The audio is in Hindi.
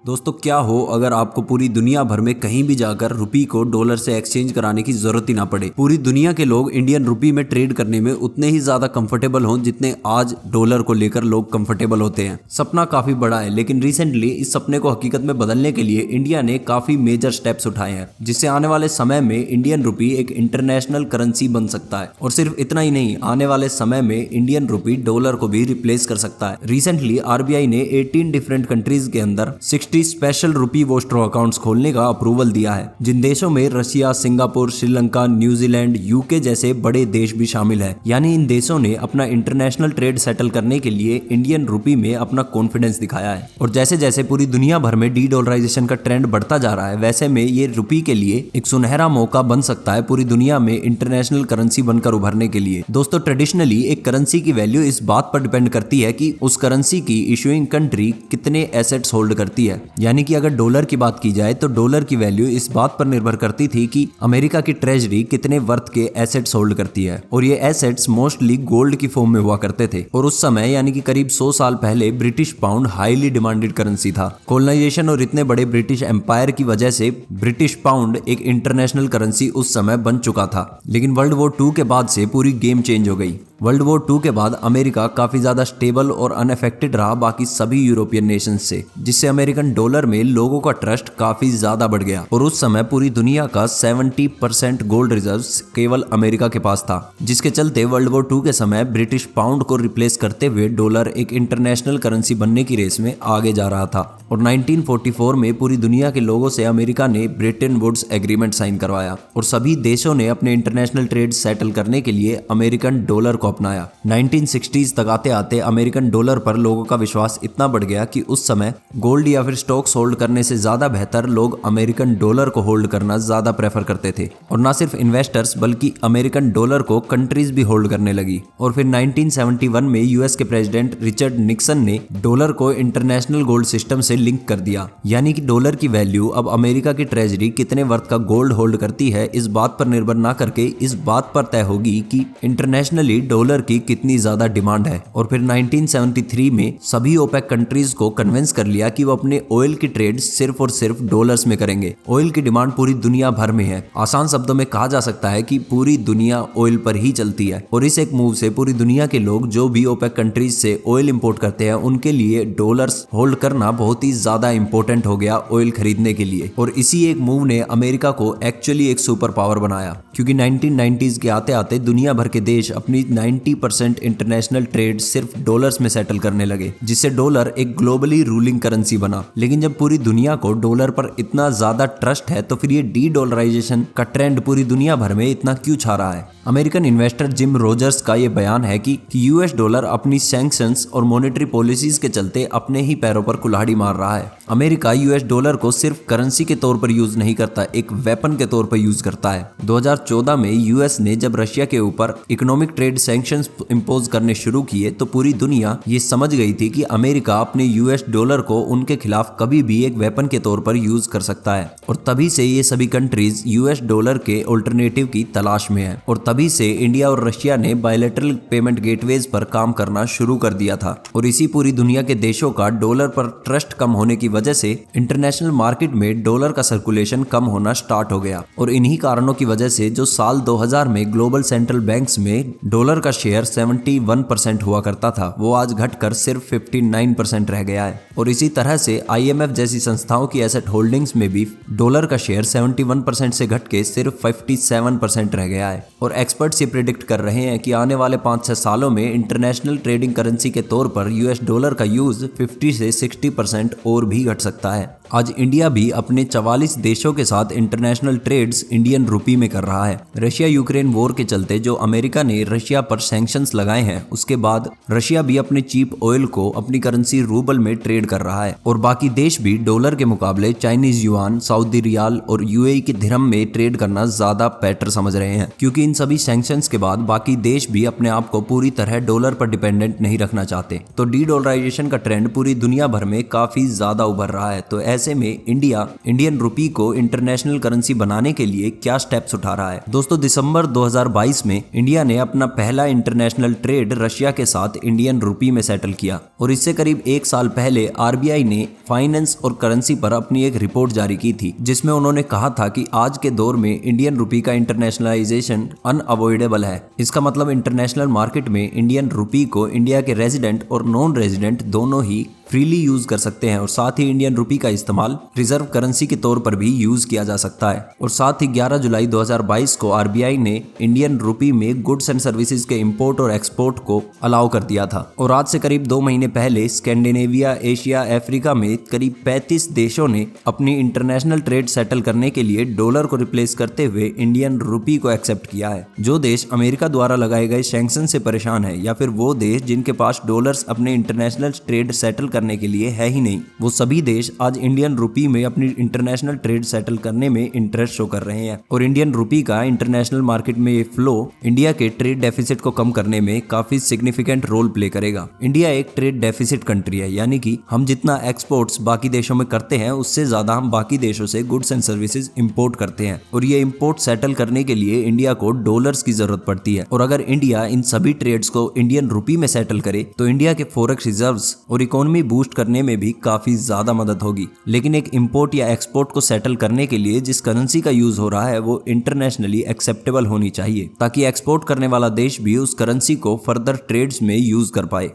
दोस्तों क्या हो अगर आपको पूरी दुनिया भर में कहीं भी जाकर रुपी को डॉलर से एक्सचेंज कराने की जरूरत ही ना पड़े। पूरी दुनिया के लोग इंडियन रुपी में ट्रेड करने में उतने ही ज्यादा कंफर्टेबल हों जितने आज डॉलर को लेकर लोग कंफर्टेबल होते हैं। सपना काफी बड़ा है, लेकिन रिसेंटली इस सपने को हकीकत में बदलने के लिए इंडिया ने काफी मेजर स्टेप्स उठाए हैं, जिससे आने वाले समय में इंडियन रुपी एक इंटरनेशनल करेंसी बन सकता है। और सिर्फ इतना ही नहीं, आने वाले समय में इंडियन रुपी डॉलर को भी रिप्लेस कर सकता है। रिसेंटली आरबीआई ने 18 डिफरेंट कंट्रीज के अंदर 60 स्पेशल रुपी वोस्ट्रो अकाउंट्स खोलने का अप्रूवल दिया है, जिन देशों में Russia, Singapore, Sri Lanka, New Zealand, UK जैसे बड़े देश भी शामिल है। यानी इन देशों ने अपना इंटरनेशनल ट्रेड सेटल करने के लिए इंडियन रुपी में अपना कॉन्फिडेंस दिखाया है। और जैसे जैसे पूरी दुनिया भर में डी डॉलराइजेशन का ट्रेंड बढ़ता जा रहा है, वैसे में ये रुपी के लिए एक सुनहरा मौका बन सकता है पूरी दुनिया में इंटरनेशनल करेंसी बनकर उभरने के लिए। दोस्तों ट्रेडिशनली एक करेंसी की वैल्यू इस बात पर डिपेंड करती है कि उस करेंसी की इशूइंग कंट्री कितने एसेट्स होल्ड करती है। यानी कि अगर डॉलर की बात की जाए तो डॉलर की वैल्यू इस बात पर निर्भर करती थी कि अमेरिका की ट्रेजरी कितने वर्थ के एसेट्स होल्ड करती है, और ये एसेट्स मोस्टली गोल्ड की फॉर्म में हुआ करते थे। और उस समय यानी कि करीब 100 साल पहले British pound highly demanded currency था। कॉलोनाइजेशन और इतने बड़े ब्रिटिश एम्पायर की वजह से ब्रिटिश पाउंड एक इंटरनेशनल करेंसी उस समय बन चुका था। लेकिन वर्ल्ड वॉर 2 के बाद से पूरी गेम चेंज हो गई। वर्ल्ड वॉर 2 के बाद अमेरिका काफी ज्यादा स्टेबल और अनअफेक्टेड रहा बाकी सभी यूरोपियन नेशंस से, जिससे अमेरिकन डॉलर में लोगों का ट्रस्ट काफी ज्यादा बढ़ गया। और उस समय पूरी दुनिया का 70% गोल्ड रिजर्व्स केवल अमेरिका के पास था, जिसके चलते वर्ल्ड वॉर 2 के समय ब्रिटिश पाउंड को रिप्लेस करते हुए डॉलर एक इंटरनेशनल करेंसी बनने की रेस में आगे जा रहा था। और 1944 में पूरी दुनिया के लोगों से अमेरिका ने ब्रेटन वुड्स एग्रीमेंट साइन करवाया और सभी देशों ने अपने इंटरनेशनल ट्रेड सेटल करने के लिए अमेरिकन डॉलर को अपनाया। 1960s तक आते आते अमेरिकन डॉलर पर लोगों का विश्वास इतना बढ़ गया कि उस समय गोल्ड या फिर स्टॉक्स होल्ड करने से ज्यादा बेहतर लोग अमेरिकन डॉलर को होल्ड करना ज्यादा प्रेफर करते थे। और ना सिर्फ इन्वेस्टर्स बल्कि अमेरिकन डॉलर को कंट्रीज भी होल्ड करने लगी। और फिर 1971 में यूएस के प्रेसिडेंट रिचर्ड निक्सन ने डॉलर को इंटरनेशनल गोल्ड सिस्टम से लिंक कर दिया। यानी कि डॉलर की वैल्यू अब अमेरिका की ट्रेजरी कितने वर्थ का गोल्ड होल्ड करती है इस बात पर निर्भर ना करके इस बात पर तय होगी कि इंटरनेशनली डॉलर की कितनी ज्यादा डिमांड है। और फिर 1973 में सभी ओपेक कंट्रीज को कन्विंस कर लिया कि वो अपने ऑयल की ट्रेड सिर्फ और सिर्फ डॉलर्स में करेंगे। ऑयल की डिमांड पूरी दुनिया भर में है। आसान शब्दों में कहा जा सकता है कि पूरी दुनिया ऑयल पर ही चलती है। और इस एक मूव से पूरी दुनिया के लोग जो भी ओपेक कंट्रीज से ऑयल इंपोर्ट करते हैं उनके लिए डॉलर्स होल्ड करना बहुत ही ज्यादा इंपॉर्टेंट हो गया ऑयल खरीदने के लिए। और इसी एक मूव ने अमेरिका को एक्चुअली एक सुपर पावर बनाया, क्योंकि 1990s के आते आते दुनिया भर के देश अपनी 90% इंटरनेशनल ट्रेड सिर्फ डॉलर्स में सेटल करने लगे, जिससे डॉलर एक ग्लोबली रूलिंग करेंसी बना। लेकिन जब पूरी दुनिया को डॉलर पर इतना ज्यादा ट्रस्ट है तो फिर ये डी डॉलराइजेशन का ट्रेंड पूरी दुनिया भर में इतना क्यों छा रहा है? अमेरिकन इन्वेस्टर जिम रोजर्स का ये बयान है कि यूएस डॉलर अपनी सैंक्शंस और मॉनेटरी पॉलिसीज के चलते अपने ही पैरों पर कुल्हाड़ी मार रहा है। अमेरिका यूएस डॉलर को सिर्फ करेंसी के तौर पर यूज नहीं करता, एक वेपन के तौर पर यूज करता है। 2014 में यूएस ने जब रशिया के ऊपर इकोनॉमिक ट्रेड सैंक्शंस इंपोज करने शुरू किए तो पूरी दुनिया ये समझ गई थी कि अमेरिका अपने यूएस डॉलर को उनके खिलाफ कभी भी एक वेपन के तौर पर यूज कर सकता है। और तभी से ये सभी कंट्रीज यूएस डॉलर के ऑल्टरनेटिव की तलाश में है। और तभी से इंडिया और रशिया ने बायलैटरल पेमेंट गेटवेज पर काम करना शुरू कर दिया था। और इसी पूरी दुनिया के देशों का डॉलर पर ट्रस्ट कम होने की वजह से इंटरनेशनल मार्केट में डॉलर का सर्कुलेशन कम होना स्टार्ट हो गया। और इन्हीं कारणों की वजह से जो साल 2000 में ग्लोबल सेंट्रल बैंक्स में डॉलर का शेयर 71% हुआ करता था, वो आज घटकर सिर्फ 59% रह गया है। और इसी तरह से आईएमएफ जैसी संस्थाओं की एसेट होल्डिंग्स में भी डॉलर का शेयर 71% से घट के सिर्फ 57% रह गया है। और एक्सपर्ट्स ये प्रिडिक्ट कर रहे हैं कि आने वाले 5-6 सालों में इंटरनेशनल ट्रेडिंग करेंसी के तौर पर यूएस डॉलर का यूज 50 से 60% और भी घट सकता है। आज इंडिया भी अपने 44 देशों के साथ इंटरनेशनल ट्रेड्स इंडियन रुपी में कर रहा है। रशिया यूक्रेन वॉर के चलते जो अमेरिका ने रशिया पर सैंक्शंस लगाए हैं, उसके बाद रशिया भी अपने चीप ऑयल को अपनी करेंसी रूबल में ट्रेड कर रहा है। और बाकी देश भी डॉलर के मुकाबले चाइनीज युआन, सऊदी रियाल और यूएई के दिरहम में ट्रेड करना ज्यादा बेटर समझ रहे हैं, क्योंकि इन सभी सैंक्शंस के बाद बाकी देश भी अपने आप को पूरी तरह डॉलर पर डिपेंडेंट नहीं रखना चाहते। तो डी डॉलराइजेशन का ट्रेंड पूरी दुनिया भर में काफी ज्यादा उभर रहा है। तो ऐसे में इंडिया इंडियन रुपी को इंटरनेशनल करेंसी बनाने के लिए क्या स्टेप्स उठा रहा है। दोस्तों, दिसंबर 2022 में इंडिया ने अपना पहला इंटरनेशनल ट्रेड रशिया के साथ इंडियन रुपी में सेटल किया और इससे करीब एक साल पहले आरबीआई ने फाइनेंस और करेंसी पर अपनी एक रिपोर्ट जारी की थी, जिसमें उन्होंने कहा था कि आज के दौर में इंडियन रुपी का इंटरनेशनलाइजेशन अनअवॉइडेबल है। इसका मतलब इंटरनेशनल मार्केट में इंडियन रुपी को इंडिया के रेजिडेंट और नॉन रेजिडेंट दोनों ही फ्रीली यूज कर सकते हैं और साथ ही इंडियन रुपी का इस्तेमाल रिजर्व करेंसी के तौर पर भी यूज किया जा सकता है। और साथ ही 11 जुलाई 2022 को आरबीआई ने इंडियन रुपी में गुड्स एंड सर्विसेज के इंपोर्ट और एक्सपोर्ट को अलाउ कर दिया था। और आज से करीब 2 महीने पहले स्कैंडिनेविया, एशिया, अफ्रीका में करीब 35 देशों ने अपनी इंटरनेशनल ट्रेड सेटल करने के लिए डॉलर को रिप्लेस करते हुए इंडियन रुपी को एक्सेप्ट किया है। जो देश अमेरिका द्वारा लगाए गए सैंक्शन से परेशान है या फिर वो देश जिनके पास डॉलर्स अपने इंटरनेशनल ट्रेड सेटल करने के लिए है ही नहीं, वो सभी देश आज इंडियन रुपी में अपनी इंटरनेशनल ट्रेड सेटल करने में इंटरेस्ट शो कर रहे हैं। और इंडियन रुपी का इंटरनेशनल मार्केट में ये फ्लो इंडिया के ट्रेड डेफिसिट को कम करने में काफी सिग्निफिकेंट रोल प्ले करेगा। इंडिया एक ट्रेड डेफिसिट कंट्री है, यानी कि हम जितना एक्सपोर्ट्स बाकी देशों में करते हैं उससे ज्यादा हम बाकी देशों से गुड्स एंड सर्विसेज इंपोर्ट करते हैं और ये इंपोर्ट सेटल करने के लिए इंडिया को डॉलर्स की जरूरत पड़ती है। और अगर इंडिया इन सभी ट्रेड्स को इंडियन रुपी में सेटल करे तो इंडिया के फॉरेक्स रिजर्व्स और इकोनॉमी बूस्ट करने में भी काफी ज्यादा मदद होगी। लेकिन एक इंपोर्ट या एक्सपोर्ट को सेटल करने के लिए जिस करेंसी का यूज हो रहा है वो इंटरनेशनली एक्सेप्टेबल होनी चाहिए ताकि एक्सपोर्ट करने वाला देश भी उस करेंसी को फर्दर ट्रेड्स में यूज कर पाए।